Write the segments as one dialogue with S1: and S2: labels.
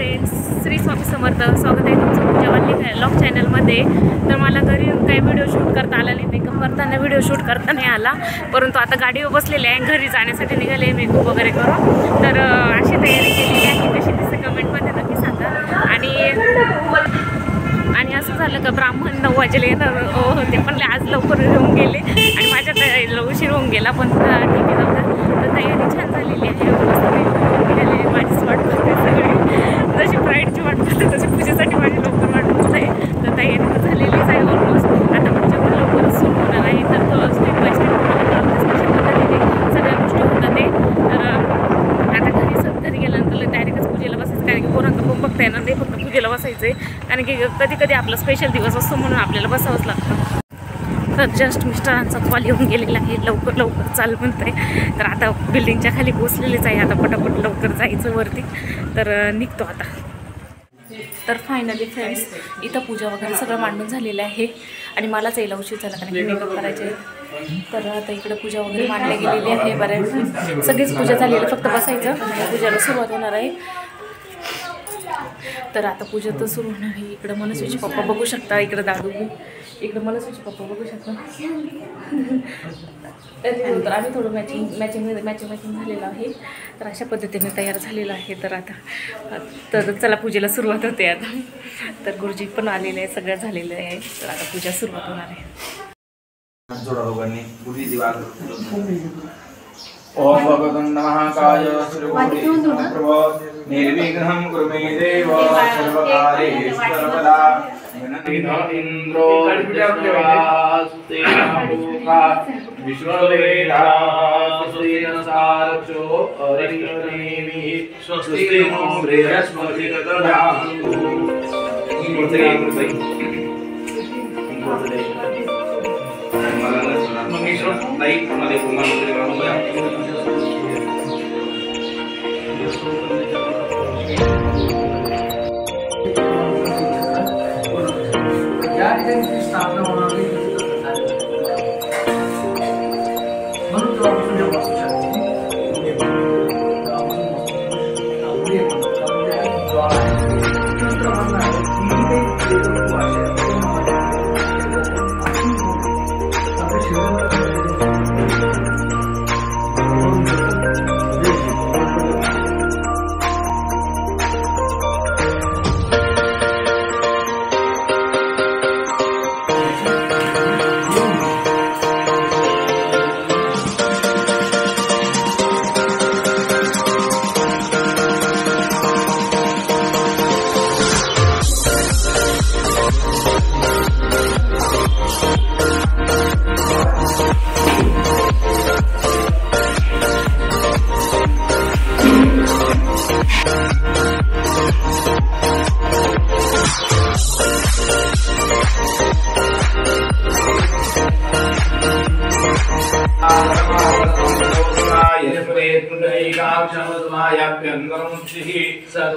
S1: Friends, Shri Swami Samarth. स्वागत आहे तुमचं पूजा वाल्ली व्लॉग चॅनलमध्ये. तर मला घरी काही व्हिडिओ शूट करता आला नाही, मेकअप करताना व्हिडिओ शूट करता नाही आला, परंतु आता गाडीवर बसलेले आहे, घरी जाण्यासाठी निघाले मेकअप वगैरे करून. तर अशी तयारी केलेली आहे, कशी दिसते कमेंटमध्ये नक्की सांगा. आणि असं झालं का ब्राह्मण 9 वाजेला येणार होते, पण आज लवकर येऊन गेले आणि माझ्या तयारीला उशीर होऊन गेला. पण ठीक आहे, जाऊ द्या. तर तयारी छान झालेली आहे, मस्त निघाले. माझीच वाट बघते सगळी, जशी ब्राईडची वाट बघते तशी पूजेसाठी माझी लवकर वाट बघत आहे. तर तयारी झालेलीच आहे ऑलमोस्ट. आता पूजा पण लवकरच सुरू होणार आहे. तर तो स्टेप बाय स्टेप कशा पद्धतीने सगळ्या गोष्टी होतात ते. तर आता घरी गेल्यानंतर डायरेक्टच पूजेला बसायचं, कारण की पोरांना पण बघता येणार नाही, फक्त पूजेला बसायचं आहे. कारण की कधी कधी आपला स्पेशल दिवस असतो म्हणून आपल्याला बसावंच लागतं. तर जस्ट मिस्टरांचा कॉल येऊन गेलेला आहे, लवकर चाल म्हणत आहे. तर आता बिल्डिंगच्या खाली पोचलेलीच आहे, आता पटापट लवकर जायचं वरती. तर निघतो आता. तर फायनली फ्रेंड्स, इथं पूजा वगैरे सगळं मांडून झालेलं आहे आणि मलाच यायला उशीर झाला, कारण की मेकअप करायचे. तर आता इकडे पूजा वगैरे मांडली गेलेली आहे, बऱ्याच सगळीच पूजा झालेली आहे, फक्त बसायचं. पूजाला सुरुवात होणार आहे. तर आता पूजा तर सुरू होणार आहे. इकडं मनस्वीचे पप्पा बघू शकता, इकडं दादू, इकडं मनस्वीचे पप्पा बघू शकता. तर आम्ही थोडं मॅचिंग झालेलं आहे. तर अशा पद्धतीने तयार झालेलं आहे. तर आता तर चला पूजेला सुरुवात होते आता. तर गुरुजी पण आलेले आहे, सगळं झालेलं आहे. तर आता पूजा सुरुवात होणार आहे.
S2: ओम भगवतं महाकाय निर्विघ्नं कुरु मे देव सर्वकार्येषु सर्वदा. इंद्रो विश्ववेदास्तेनसारक्षो अरिष्टनेमिः स्वस्ति नो बृहस्पति ददातु. स्थापना होणार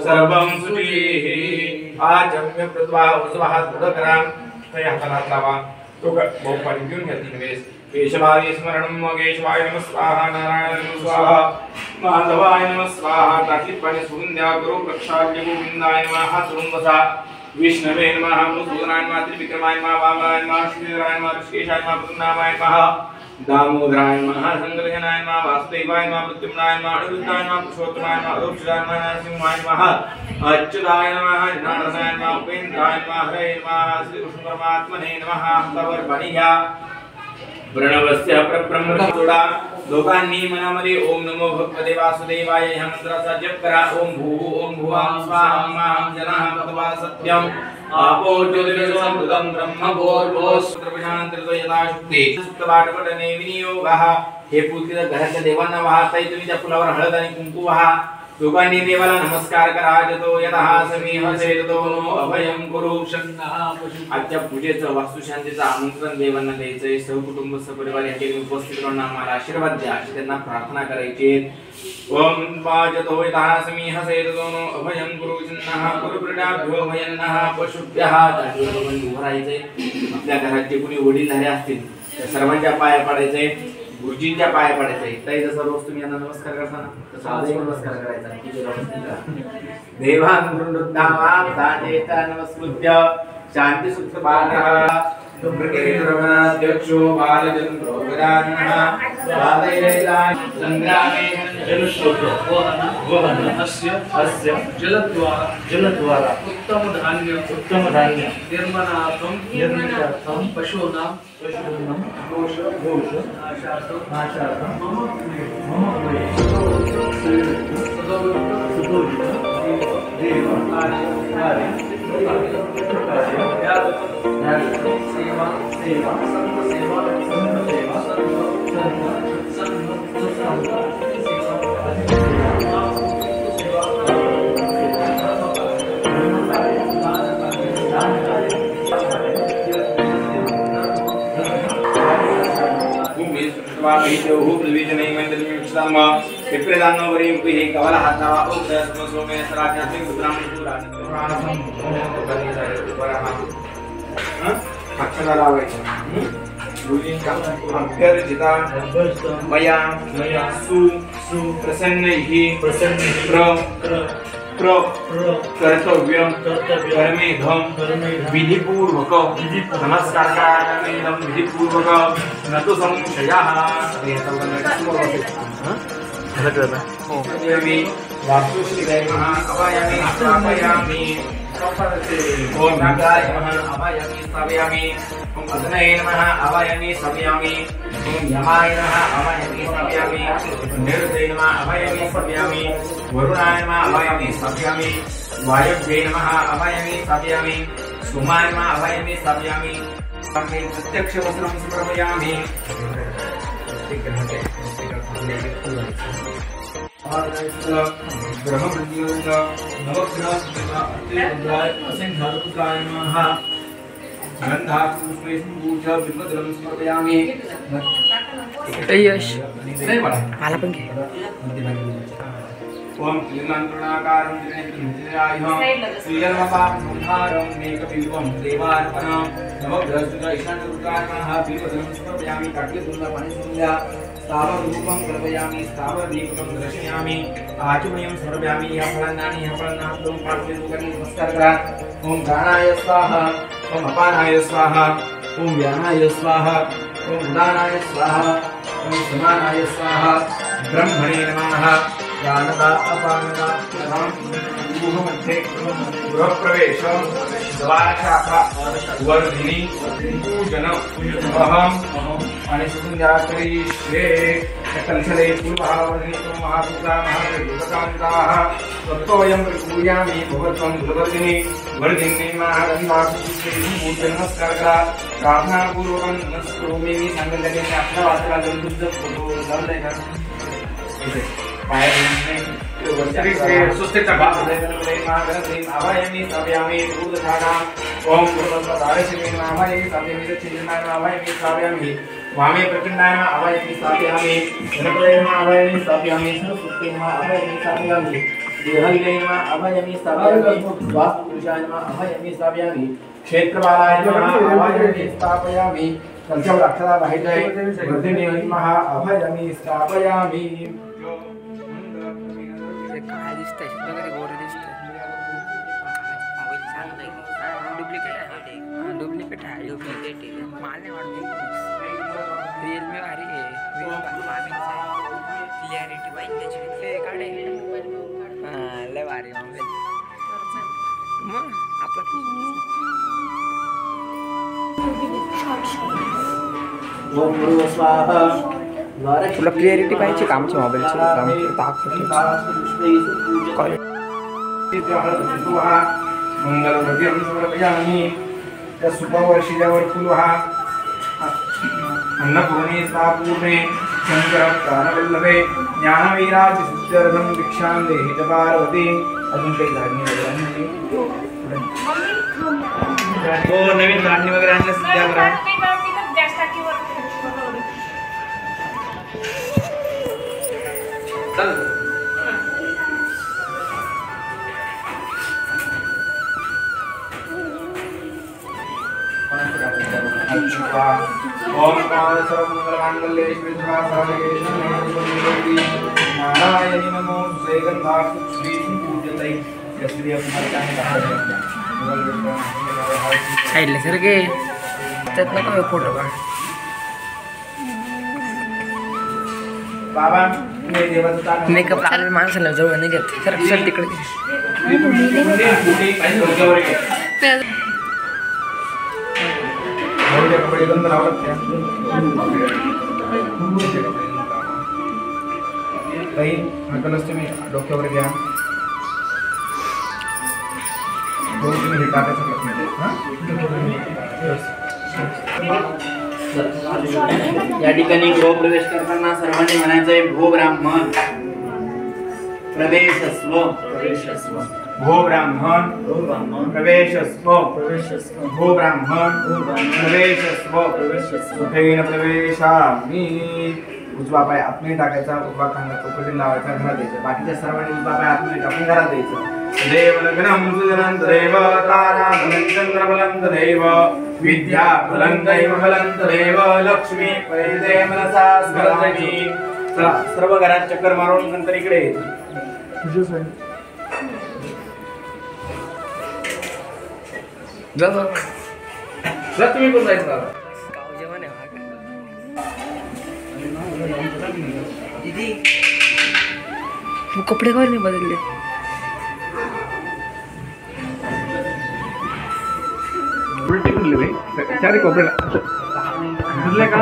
S2: सर्वं सुचिः आचम्य कृत्वा उस्वाहात पुढकरा. तया हाताला लावा. तो बहु पाणी घेऊन घ्या 3 वेळेस. केशवाय स्मरणं केशवाय नमः स्वाहा, नारायण नमः स्वाहा, माधवाय नमः स्वाहा. टाकीत पाणी सोडून द्या. करो प्रक्षाल्य गोविंदाय नमः. हात जोडून बसा. विष्णवे नमः, मधुसूदनाय नमः, त्रिविक्रमाय नमः, वामनाय नमः, श्रीधराय नमः, ऋषिकेशाय नमः, पद्मनाभाय नमः, दामोदराय नमः, संग्रहणाय नमः, वासुदेवाय नमः, प्रद्युम्नाय नमः, अनिरुद्धाय नमः, पुरुषोत्तमाय नमः, अदोक्षराय नमः, नरसिंहाय नमः, अच्युताय नमः, जनार्दनाय नमः, उपेन्द्राय नमः, हरे नमः, श्री कृष्ण परमात्मने नमः. तवर बनिया प्रणवस्य परब्रह्मतोडा. लोकांनी मनामध्ये ओम नमो भगवते वासुदेवाय ह्या मंत्राचा जप करा. ओम भूः ओम भुवां स्वाहा मां जनाः भगवा सत्यम आपो ज्योतिरसमृतं ब्रह्म भूर्भुवस्सुत्रविशांतर्तो यथा शुक्ते सुप्तपाठपठने विनियोगः. हे फुल घरातल्या देवांना वाहताय तुम्ही. त्या फुलावर हळद आणि कुंकू वाहा. लोकांनी देवाला नमस्कार करा. जतो यतः समीह सेतो अभयं कुरु. आजच्या पूजेचं वास्तुशांतीचं आमंत्रण देवांना द्यायचंय. सहकुटुंब सहपरिवार या ठिकाणी उपस्थित राहून आम्हाला आशीर्वाद द्या अशी त्यांना प्रार्थना करायची. ओम जतो यतः समीह सेतो अभयं कुरु. चिन्नः कुरुप्रजाभ्यो भयन्नः पशुभ्यः. उभं राहायचंय. आपल्या घरात जे कोणी वडीलधारे असतील त्या सर्वांच्या पाया पडायचंय. गुरुजींच्या पाया पडायचं. ताई जसं रोज तुम्ही यांना नमस्कार करता ना तसं आजही नमस्कार करायचा. देवान गुरुदावाम साजेता नमस्कृत्य शांती सूत्र बालः सुप्रकेतरवनाध्यक्षो बालचंद्रो गदानः वादयेला संग्रामे
S3: वहन अस्य जलद्वारा उत्तम धान्य निर्माणार्थं पशूनां दोष नाशार्थं मम
S2: मया प्रसन्नैः कर्तव्यं कर्मेधं विधिपूर्वक नमस्कारमेधं विधिपूर्वक न तु संशयः. वास्तुश्रीदैवः अवयमी स्थापयामि. ओम नागाय नमः अवयमी स्थापयामि. ओम अग्नये नमः अवयमी स्थापयामि. ओम यमाय नमः अवयमी स्थापयामि. निरुते नमः अवयमी स्थापयामि. वरुणाय नमः अवयमी स्थापयामि. वायव्ये नमः अवयमी स्थापयामि. सोमाय नमः अवयमी स्थापयामि. प्रत्यक्ष वस्त्रं समर्पयामि.
S1: यश मला पण घे.
S2: ओम त्रिनांतरणाकारं त्रिनेत्रं श्रीजन्मपापसंहारं मेकविल्पं देवार्पणं नवग्रहस्तुता ईशानरुद्रायणः बिल्वदनं समर्पयामि. काट्यदुर्गापाणिसंध्या स्थावररूपं कल्पयामि. स्थावरदीपकं दर्शयामि. आचमयं समर्पयामि. ह्या फलान्नानि पाठ्यरूपाणि नमस्कार करा. ओम प्राणाय स्वाहा. ओम अपानाय स्वाहा. ओम व्यानाय स्वाहा. ओम उदानाय स्वाहा. ओम समानाय स्वाहा. ब्रह्मणे नमः. ज्ञानदा अपानदा मध्ये गृहप्रवेश द्वारशाखा वर्धिनी पूजन अहम आणि सुंदराकरीश्वे कलशले पूर्ववर्धिनी महापुत्रा महादेवकांताः तत्त्वयं पूजयामि. भगवत्वं गुरुवर्धिनी वर्धिनी महागंधाकुश्री नमस्कार करा. प्रार्थनापूर्वकं नमस्करोमि. सांगल्याने आपल्या वाचला जलदुग्ध फोटो लावलाय का सुस्थित अभयमी स्थापयामि. ओम अभयमी स्थापयामि. वामे प्रचंडाय अभयमी स्थापयामि. अभयमी स्थापयामि. अभयमी स्थापयामि. देहल्यै अभयमी स्थापयामि. वास्तुपुरुषाय अभयमी स्थापयामि. क्षेत्रपालाय अभयमी स्थापयामि. कलशवर अक्षरा बाहेर वर्धिनी अभयमी स्थापयामि.
S1: काय दिसतंय वगैरे गोरे दिसतंय. डुप्लिकेट आहे. माल नाही वाटत. रिअलमी भारी आहे. क्लिअरिटी पाहिजे त्याची काढे. लय भारी मोबाईल. मग तुला क्लिअरिटी पाहिजे का आमच्या मोबाईलची.
S2: मंगलद्रव्यं समर्पयामि. सुपवर्षिजावर फुलहा अन्नपूर्णे स्थापूर्णे शंकर प्राणवल्लभे ज्ञानवीराज सिद्ध्यर्थं दीक्षां देहि च पार्वती. अजून काही धान्य वगैरे हो नवीन धान्य वगैरे आणलं सध्या करा. ओम सर्वमंगलमांगल्ये श्रीनिवासाय नारायणी नमोस्तुते गंधाक्षी पूजते यस्वी
S4: खायले सर गे त्यात नको फोटो काढ
S2: बाबा मी देवाचा
S4: मेकअप लागले माणसाला जवळ नाही घेत सर सर तिकडे
S2: कपडे गंध लावत त्या काही कलस तुम्ही डोक्यावर घ्या तुम्ही हे टाकायचं
S5: या ठिकाणी गृहप्रवेश करताना सर्वांनी म्हणायचंय भो ब्राह्मण प्रवेशस्व
S2: भो ब्राह्मण प्रवेशस्व भो ब्राह्मण प्रवेशस्व सुखेन प्रवेशामि उजवा पाय आतमध्ये टाकायचा उजवा खांदा चौकटी लावायचा घरात द्यायचा बाकीच्या सर्वांनी उजवा पाय आतमध्ये टाकून घरात द्यायचं देव लग्नम सुजनंत देव तारा चंद्र बलंत देव विद्या बलंत दैव बलंत देव लक्ष्मी पैदे मनसा स्मरामि चला सर्व घरात चक्कर मारून नंतर इकडे
S4: जा
S2: तुम्ही पण जायचं दादा
S4: गाव जेवण आहे तू कपडे का नाही बदलले
S2: उलटी कुठली भाई चारी कोपऱ्याला का